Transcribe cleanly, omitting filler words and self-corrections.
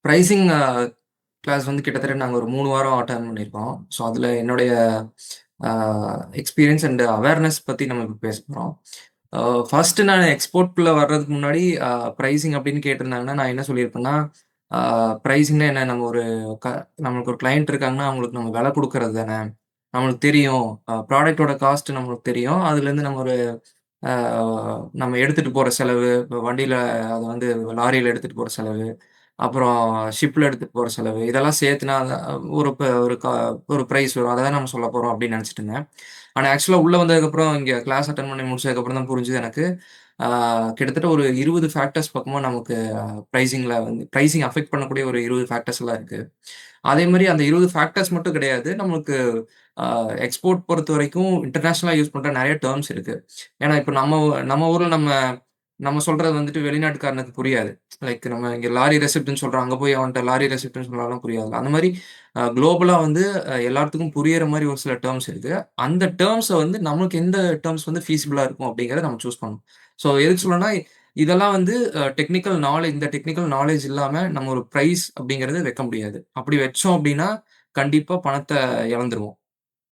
Pricing class வந்து கிட்டத்தட்ட நாங்க ஒரு 3 வாரம் அட்டெண்ட் பண்ணியிருக்கோம். ஸோ, அதில என்னுடைய அ எக்ஸ்பீரியன்ஸ் அண்ட் அவேர்னஸ் பத்தி நம்ம இப்ப பேச போறோம். அ ஃபர்ஸ்ட்டு நான் எக்ஸ்போர்ட்குள்ள வர்றதுக்கு முன்னாடி பிரைசிங் அப்படின்னு கேட்டிருந்தாங்கன்னா, நான் என்ன சொல்லியிருப்பேன்னா, அ பிரைசிங்னா என்ன? க நம்மளுக்கு ஒரு கிளையன்ட் இருக்காங்கன்னா, அவங்களுக்கு நம்ம விலை குடுக்குறது தானே! நம்மளுக்கு தெரியும். ப்ராடக்ட்டோட காஸ்ட் நம்மளுக்கு தெரியும். அதுலேருந்து அ நம்ம எடுத்துட்டு போற செலவு, இப்ப வண்டியில அத வந்து லாரியில எடுத்துட்டு போற செலவு, அப்புறம் ஷிப்ல எடுத்துட்டு போற செலவு, இதெல்லாம் சேர்த்துனா ஒரு ப ஒரு க ஒரு பிரைஸ் வரும். அத தான் நம்ம சொல்லப் போறோம் அப்படின்னு நெனச்சுட்டு இருந்தேன். ஆனா ஆக்சுவலா உள்ள வந்ததுக்கப்புறம், இங்க கிளாஸ் அட்டெண்ட் பண்ணி முடிச்சதுக்கப்புறம் தான் புரிஞ்சது எனக்கு. ஆ கிட்டத்தட்ட ஒரு 20 ஃபேக்டர்ஸ் பக்கமா நமக்கு பிரைசிங் அஃபெக்ட் பண்ணக்கூடிய ஒரு 20 ஃபேக்டர்ஸ்லாம் இருக்கு. அதே மாரி அந்த 20 ஃபேக்டர்ஸ் மட்டும் கிடையாது. நம்மளுக்கு அ எக்ஸ்போர்ட் பொறுத்தவரைக்கும் இன்டர்நேஷனலா யூஸ் பண்ற நெறைய டெர்ம்ஸ் இருக்கு. ஏன்னா, இப்ப நம்ம ஊர்ல நம்ம நம்ம சொல்றது வந்துட்டு வெளிநாட்டுக்காரனுக்கு புரியாது. லைக் நம்ம இங்க லாரி ரெசிப்ட்ன்னு சொல்றோம். அங்க போய் அவன்ட்ட லாரி ரெசிப்ட்ன்னு சொன்னாலும் புரியாதுல்ல. அந்த மாரி குளோபலா வந்து எல்லாத்துக்கும் புரியிற மாரி ஒரு சில டெர்ம்ஸ் இருக்கு. அந்த டெர்ம்ஸ வந்து நமக்கு எந்த டெர்ம்ஸ் வந்து ஃபீசிபிளா இருக்கும் அப்படிங்கிறத நம்ம சூஸ் பண்ணணும். ஸோ எதுக்கு சொல்றேன்னா, இதெல்லாம் வந்து இந்த டெக்னிக்கல் நாலேட்ஜ் இல்லாம நம்ம ஒரு பிரைஸ் அப்படிங்கிறது வைக்க முடியாது. அப்படி வச்சோம் அப்படின்னா, கண்டிப்பா பணத்த இழந்துருவோம்.